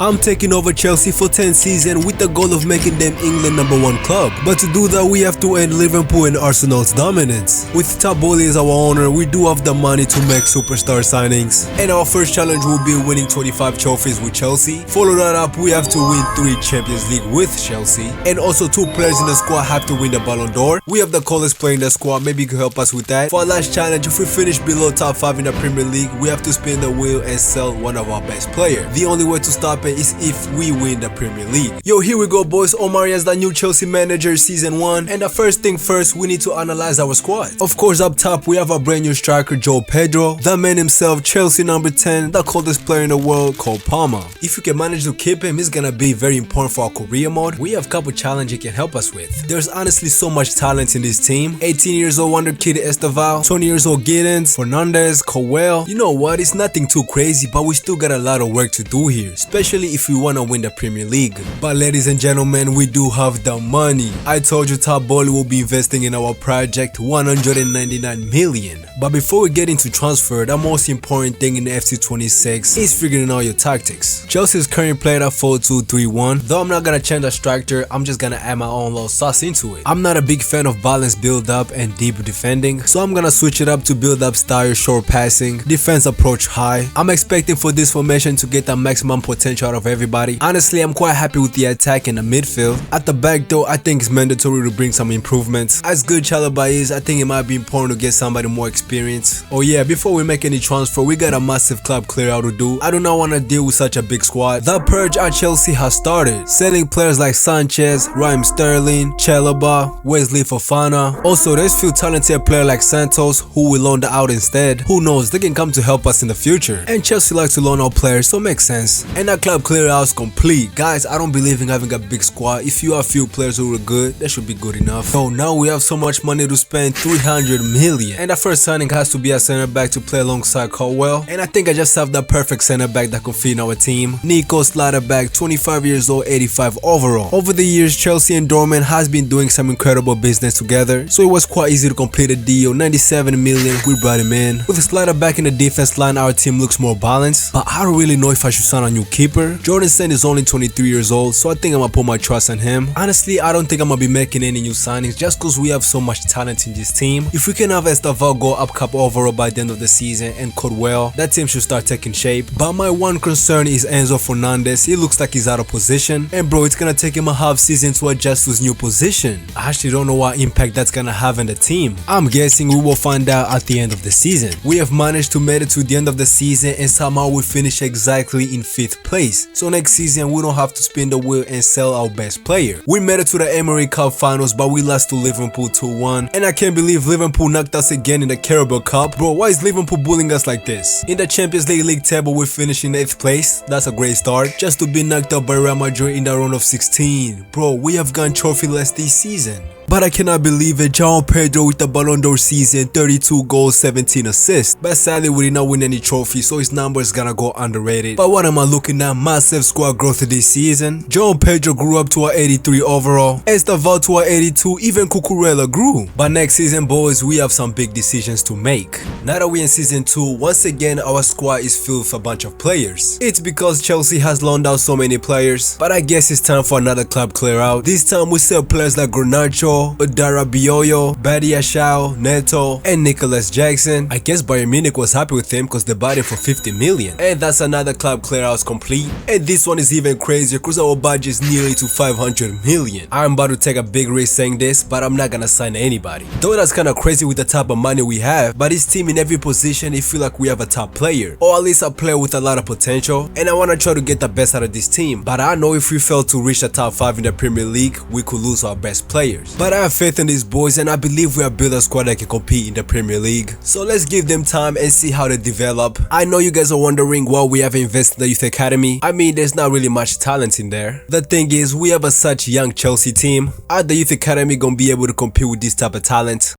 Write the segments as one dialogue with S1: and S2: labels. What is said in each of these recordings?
S1: I'm taking over Chelsea for 10 seasons with the goal of making them England #1 club. But to do that, we have to end Liverpool and Arsenal's dominance. With Taboli as our owner, we do have the money to make superstar signings. And our first challenge will be winning 25 trophies with Chelsea. Follow that up, we have to win 3 Champions League with Chelsea. And also 2 players in the squad have to win the Ballon d'Or. We have the coolest player in the squad, maybe you can help us with that. For our last challenge, if we finish below top 5 in the Premier League, we have to spin the wheel and sell one of our best players. The only way to stop it is if we win the Premier League. Yo, here we go, boys. Omari is the new Chelsea manager season 1, and the first thing first, we need to analyze our squad. Of course, up top we have a brand new striker, Joe Pedro, the man himself, Chelsea number 10, the coldest player in the world, Cole Palmer. If you can manage to keep him, he's gonna be very important for our career mode. We have a couple challenges he can help us with. There's honestly so much talent in this team. 18 years old wonder kid Esteval, 20 years old Giddens, Fernandez, Cowell. You know what, it's nothing too crazy, but we still got a lot of work to do here, especially if we want to win the Premier League. But ladies and gentlemen, we do have the money. I told you Taboli will be investing in our project 199 million. But before we get into transfer, the most important thing in the FC26 is figuring out your tactics. Chelsea's current playing at 4-2-3-1. Though I'm not gonna change the structure, I'm just gonna add my own little sauce into it. I'm not a big fan of balanced build up and deep defending, so I'm gonna switch it up to build up style, short passing, defense approach high. I'm expecting for this formation to get the maximum potential out of everybody. Honestly, I'm quite happy with the attack and the midfield. At the back though, I think it's mandatory to bring some improvements. As good Chalobah is, I think it might be important to get somebody more experienced. Oh yeah, before we make any transfer, we got a massive club clear out to do. I do not want to deal with such a big squad. The purge at Chelsea has started, selling players like Sanchez, Raheem Sterling, Chalobah, Wesley Fofana. Also, there's few talented players like Santos who will loan out instead. Who knows, they can come to help us in the future. And Chelsea likes to loan out players, so it makes sense. And that club clear out's complete. Guys, I don't believe in having a big squad. If you have few players who are good, that should be good enough. So now we have so much money to spend, 300 million. And the first signing has to be a center back to play alongside Cowell. And I think I just have the perfect center back that can fit in our team. Nico Slaughterback, 25 years old, 85 overall. Over the years, Chelsea and Dortmund has been doing some incredible business together, so it was quite easy to complete a deal. 97 million, we brought him in. With Slaughterback in the defense line, our team looks more balanced. But I don't really know if I should sign a new keeper. Jordan is only 23 years old, so I think I'm gonna put my trust in him. Honestly, I don't think I'm gonna be making any new signings just because we have so much talent in this team. If we can have Esteval go up cup overall by the end of the season and code well, that team should start taking shape. But my one concern is Enzo Fernandez. He looks like he's out of position, and bro, it's gonna take him a half season to adjust to his new position. I actually don't know what impact that's gonna have in the team. I'm guessing we will find out at the end of the season. We have managed to make it to the end of the season and somehow we finish exactly in 5th place. So next season we don't have to spin the wheel and sell our best player. We made it to the Emery Cup finals, but we lost to Liverpool 2-1, and I can't believe Liverpool knocked us again in the Carabao Cup. Bro, why is Liverpool bullying us like this? In the Champions League table, we finished in 8th place. That's a great start, just to be knocked out by Real Madrid in the round of 16. Bro, we have gone trophyless this season. But I cannot believe it, Joe Pedro with the Ballon d'Or season, 32 goals, 17 assists. But sadly, we did not win any trophies, so his number is gonna go underrated. But what am I looking at? Massive squad growth this season. Joe Pedro grew up to a 83 overall, Esteval to a 82, even Cucurella grew. But next season, boys, we have some big decisions to make. Now that we're in season 2, once again, our squad is filled with a bunch of players. It's because Chelsea has loaned out so many players, but I guess it's time for another club clear out. This time we sell players like Garnacho, Dara Bioyo, Badia Shao, Neto, and Nicholas Jackson. I guess Bayern Munich was happy with him because they bought him for 50 million. And that's another club clear out complete. And this one is even crazier because our budget is nearly to 500 million. I'm about to take a big risk saying this, but I'm not gonna sign anybody. Though that's kinda crazy with the type of money we have, but this team in every position, it feel like we have a top player, or at least a player with a lot of potential, and I wanna try to get the best out of this team. But I know if we fail to reach the top 5 in the Premier League, we could lose our best players. But I have faith in these boys, and I believe we have built a squad that can compete in the Premier League. So let's give them time and see how they develop. I know you guys are wondering why we haven't invested in the youth academy. I mean, there's not really much talent in there. The thing is, we have such young Chelsea team. Are the youth academy gonna be able to compete with this type of talent?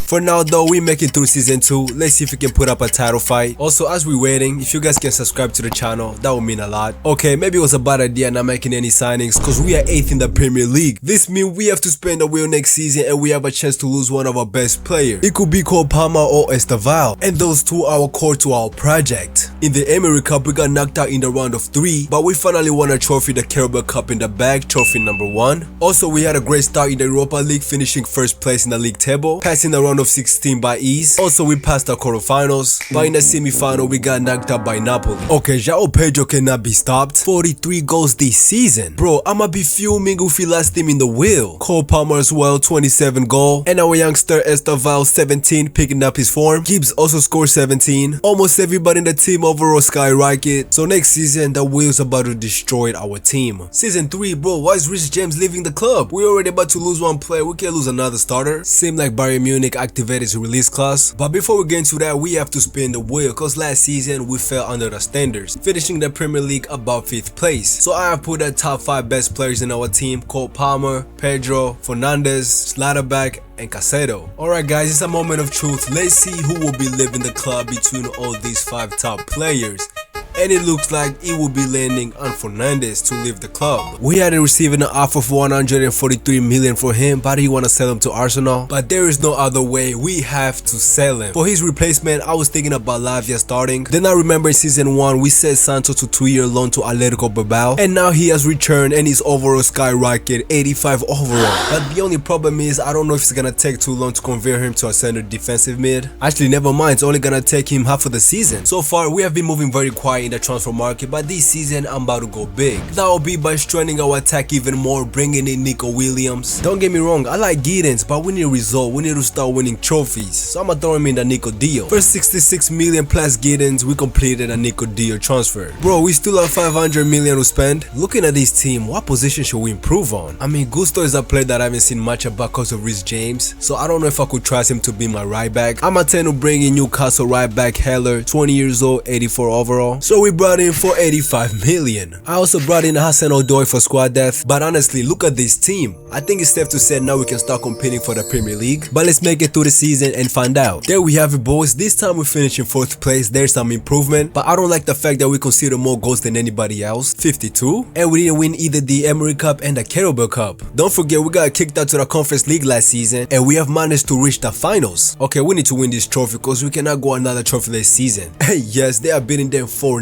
S1: For now though, we making through season 2. Let's see if we can put up a title fight. Also, as we waiting, if you guys can subscribe to the channel, that would mean a lot. Okay, maybe it was a bad idea not making any signings cause we are 8th in the Premier League. This means we have to spend the wheel next season and we have a chance to lose one of our best players. It could be Cole Palmer or Esteval, and those two are core to our project. In the Emery Cup, we got knocked out in the round of 3, but we finally won a trophy, the Carabao Cup in the bag, trophy number 1. Also, we had a great start in the Europa League, finishing first place in the league table, passing the round of 16 by ease. Also, we passed the quarterfinals, but in the semi-final, we got knocked out by Napoli. Okay, João Pedro cannot be stopped. 43 goals this season. Bro, I'ma be fuming if we last him in the wheel. Cole Palmer as well, 27 goal. And our youngster Esteval, 17, picking up his form. Gibbs also scored 17. Almost everybody in the team overall skyrocket. So next season, the wheel's about to destroy our team. Season 3, bro, why is Rich James leaving the club? We're already about to lose one player, we can't lose another starter. Seemed like Bayern Munich activated his release clause. But before we get into that, we have to spin the wheel cause last season we fell under the standards, finishing the Premier League about 5th place. So I have put the top 5 best players in our team: Cole Palmer, Pedro, Fernandes, Schlotterbeck, and Casado. Alright guys, it's a moment of truth. Let's see who will be leaving the club between all these 5 top players. And it looks like it will be landing on Fernandes to leave the club. We had received an offer for 143 million for him, but he wanna sell him to Arsenal. But there is no other way, we have to sell him. For his replacement, I was thinking about Lavia starting. Then I remember in season 1, we sent Santos to 2-year loan to Atletico Bilbao. And now he has returned and his overall skyrocket, 85 overall. But the only problem is, I don't know if it's gonna take too long to convert him to a center defensive mid. Actually, never mind, it's only gonna take him half of the season. So far, we have been moving very quiet in the transfer market, but this season I'm about to go big. That will be by strengthening our attack even more, bringing in Nico Williams. Don't get me wrong, I like Giddens, but we need a result. We need to start winning trophies. So I'm gonna throw him in the Nico deal. For 66 million plus Giddens, we completed a Nico deal transfer. Bro, we still have 500 million to spend. Looking at this team, what position should we improve on? I mean, Gusto is a player that I haven't seen much about because of Rhys James, so I don't know if I could trust him to be my right back. I'm gonna tend to bring in Newcastle right back Heller, 20 years old, 84 overall. So we brought in for 85 million. I also brought in Hassan Odoi for squad depth, but honestly, look at this team. I think it's safe to say now we can start competing for the Premier League, but let's make it through the season and find out. There we have it, boys. This time we finished in 4th place. There's some improvement, but I don't like the fact that we conceded more goals than anybody else, 52, and we didn't win either the Emery Cup and the Carabao Cup. Don't forget, we got kicked out to the Conference League last season, and we have managed to reach the finals. Okay, we need to win this trophy because we cannot go another trophy this season. And yes, they are beating them 4-0.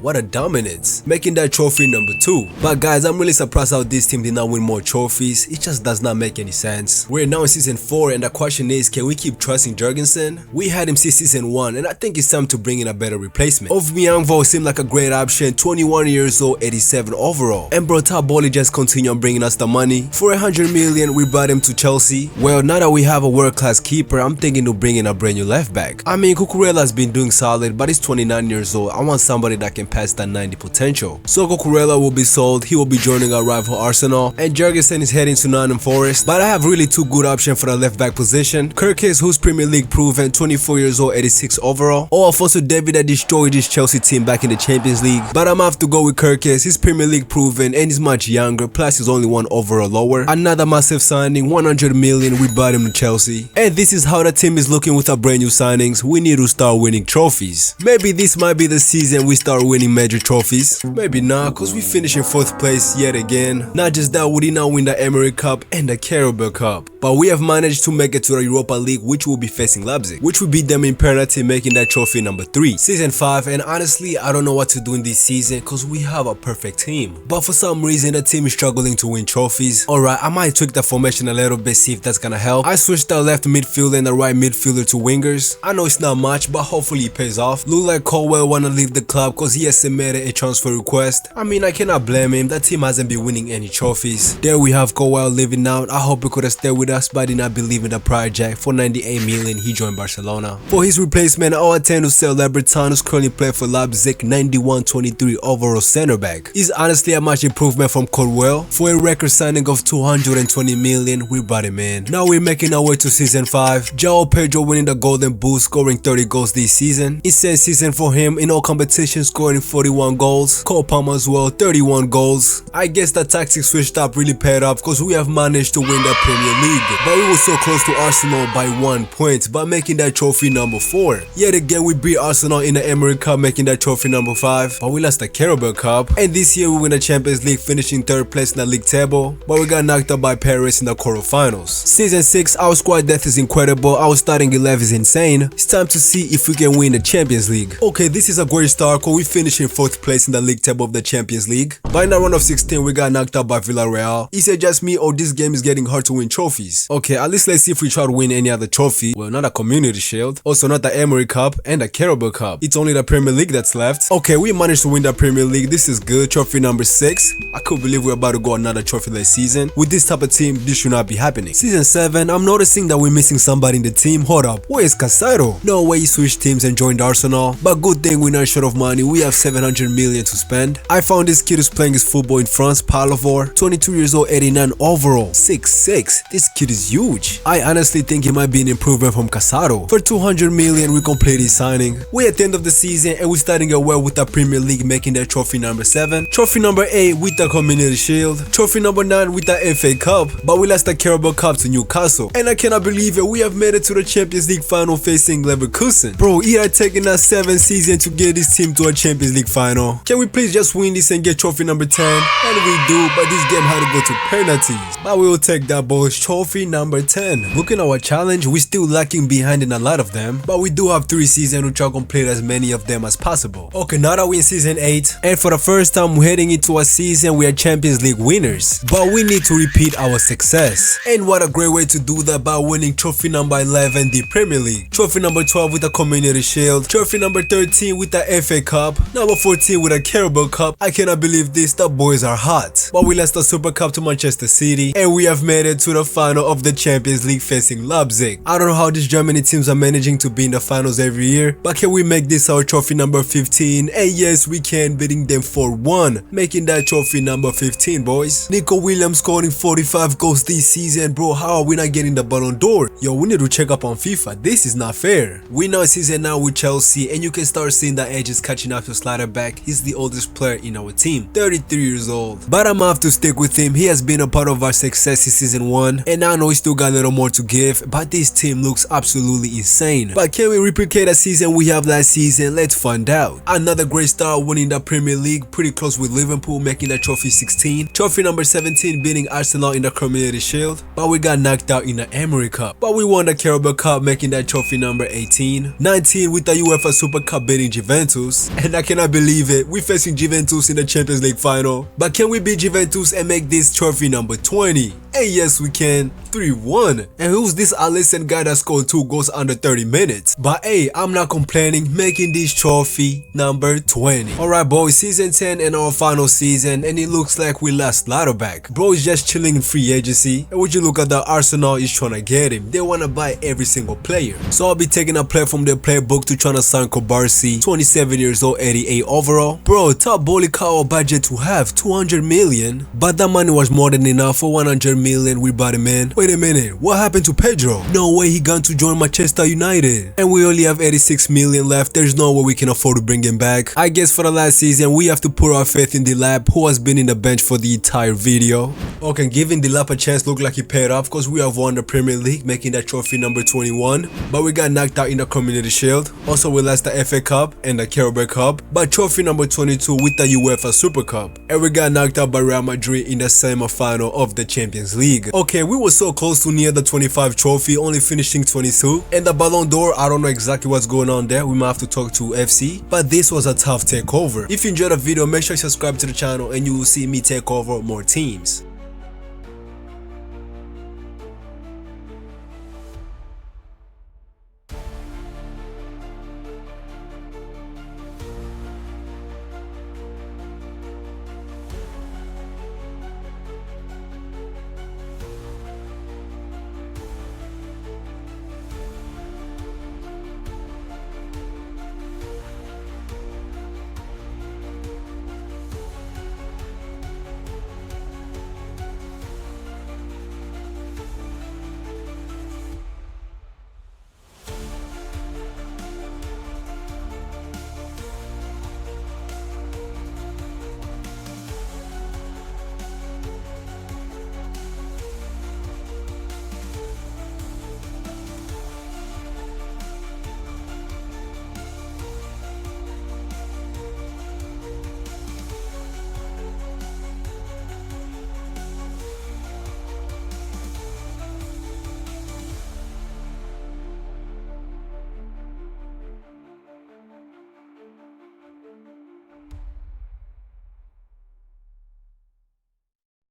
S1: What a dominance, making that trophy number 2. But guys, I'm really surprised how this team did not win more trophies. It just does not make any sense. We're now in season 4 and the question is, can we keep trusting Jurgensen? We had him since season 1 and I think it's time to bring in a better replacement. Aubameyang seemed like a great option, 21 years old, 87 overall. And bro, Taboli just continued bringing us the money. For 100 million, we brought him to Chelsea. Well, now that we have a world-class keeper, I'm thinking to bring in a brand new left back. I mean, Cucurella's been doing solid, but he's 29 years old. I want somebody that can pass that 90 potential. So Cucurella will be sold, he will be joining our rival Arsenal, and Jurgensen is heading to Nottingham Forest. But I have really 2 good options for the left back position. Kirkes, who's Premier League proven, 24 years old, 86 overall, or Alfonso David that destroyed this Chelsea team back in the Champions League. But I'm gonna have to go with Kirkes. He's Premier League proven and he's much younger, plus he's only 1 overall lower. Another massive signing, 100 million, we bought him to Chelsea. And this is how the team is looking with our brand new signings. We need to start winning trophies. Maybe this might be the season we start winning major trophies. Maybe not, cause we finished in 4th place yet again. Not just that, we did not win the Emery Cup and the Carabao Cup, but we have managed to make it to the Europa League, which will be facing Leipzig, which will beat them in penalty, making that trophy number 3. Season 5, and honestly, I don't know what to do in this season cause we have a perfect team, but for some reason the team is struggling to win trophies. Alright, I might tweak the formation a little bit, see if that's gonna help. I switched the left midfielder and the right midfielder to wingers. I know it's not much, but hopefully it pays off. Look like Colwell wanna leave the club cause he has submitted a transfer request. I mean, I cannot blame him, that team hasn't been winning any trophies. There we have Colwell living out. I hope he could have stayed with us, but I did not believe in the project. For 98 million, he joined Barcelona. For his replacement, I intend to sell Leberton, who's currently playing for Leipzig, 91-23 overall center back. He's honestly a much improvement from Colwell. For a record signing of 220 million, we brought him in. Now we're making our way to season 5. João Pedro winning the Golden Boot, scoring 30 goals this season. Insane season for him in all competitions. finishing scoring 41 goals. Cole Palmer as well, 31 goals. I guess that tactic switched up really paid off because we have managed to win the Premier League. But we were so close to Arsenal by 1 point by making that trophy number 4. Yet again we beat Arsenal in the Emirates Cup, making that trophy number 5. But we lost the Carabao Cup. And this year we win the Champions League, finishing 3rd place in the league table. But we got knocked out by Paris in the quarterfinals. Season 6, our squad depth is incredible. Our starting 11 is insane. It's time to see if we can win the Champions League. Okay, this is a great start because we finished in 4th place in the league table of the Champions League. But in the round of 16, we got knocked out by Villarreal. Is it just me or this game is getting hard to win trophies? Okay, at least let's see if we try to win any other trophy. Well, not a Community Shield, also not the Emirates Cup and the Carabao Cup. It's only the Premier League that's left. Okay, we managed to win the Premier League. This is good. Trophy number 6. I could believe we're about to go another trophy this season. With this type of team, this should not be happening. Season 7, I'm noticing that we're missing somebody in the team. Hold up, where is Casado? No way he switched teams and joined Arsenal. But good thing we're not short of money. We have 700 million to spend. I found this kid who's playing his football in France, Palavor, 22 years old, 89 overall, 6'6". This kid is huge. I honestly think he might be an improvement from Casado. For 200 million, we completed his signing. We're at the end of the season and we're starting it well with the Premier League, making that trophy number 7. Trophy number 8 with the Community Shield. Trophy number 9 with the FA Cup. But we lost the Carabao Cup to Newcastle. And I cannot believe it, we have made it to the Champions League final facing Leverkusen. Bro, it had taken us 7 seasons to get this team to a Champions League final. Can we please just win this and get trophy number 10? And we do, but this game had to go to penalties. But we will take that, boys. Trophy number 10. Looking at our challenge, we're still lacking behind in a lot of them, but we do have 3 seasons to try to complete as many of them as possible. Okay, now that we're in season 8, and for the first time we're heading into a season we are Champions League winners, but we need to repeat our success. And what a great way to do that by winning trophy number 11, the Premier League, trophy number 12 with the Community Shield, trophy number 13 with the FA Cup, number 14 with the Carabao Cup. I cannot believe this, the boys are hot. But we lost the Super Cup to Manchester City, and we have made it to the final of the Champions League facing Leipzig. I don't know how these Germany teams are managing to be in the finals every year, but can we make this our trophy number 15? And yes, we can, beating them 4-1, making that trophy number 15, boys. Nico Williams scoring 45 goals this season. Bro, how are we not getting the Ballon d'Or? Yo, we need to check up on FIFA. This is not fair. We know season now with Chelsea, and you can start seeing the edges catching up to Sliderback. He's the oldest player in our team, 33 years old. But I'm gonna have to stick with him. He has been a part of our success in season 1, and I know he still got a little more to give, but this team looks absolutely insane. But can we replicate a season we have last season? Let's find out. Another great start, winning the Premier League, pretty close with Liverpool, making that trophy 16. Trophy number 17, beating Arsenal in the Community Shield, but we got knocked out in the Emirates Cup. But we won the Carabao Cup, making that trophy number 18. 19 with the UEFA Super Cup, beating Juventus, and I cannot believe it, we're facing Juventus in the Champions League final. But can we beat Juventus and make this trophy number 20? And yes, we can. 3-1. And who's this Alisson guy that scored 2 goals under 30 minutes? But hey, I'm not complaining, making this trophy number 20. Alright boys, season 10 and our final season, and it looks like we lost Sliderback. Bro is just chilling in free agency, and would you look at the Arsenal is trying to get him. They want to buy every single player. So I'll be taking a player from their playbook to trying to sign Kobarsi, 27 years old, 88 overall. Bro, top bully car budget to have 200 million, but that money was more than enough. For 100 million we bought him in. Wait a minute, what happened to Pedro? No way he gone to join Manchester United. And we only have 86 million left. There's no way we can afford to bring him back. I guess for the last season we have to put our faith in Delap, who has been in the bench for the entire video. Okay, giving Delap a chance looked like he paid off because we have won the Premier League, making that trophy number 21. But we got knocked out in the Community Shield. Also we lost the FA Cup and the Carabao Cup, but trophy number 22 with the UEFA Super Cup. And we got knocked out by Real Madrid in the semi-final of the Champions League. Okay, we were so close to near the 25 trophy, only finishing 22. And the Ballon d'Or, I don't know exactly what's going on there. We might have to talk to FC, but this was a tough takeover. If you enjoyed the video, make sure you subscribe to the channel and you will see me take over more teams.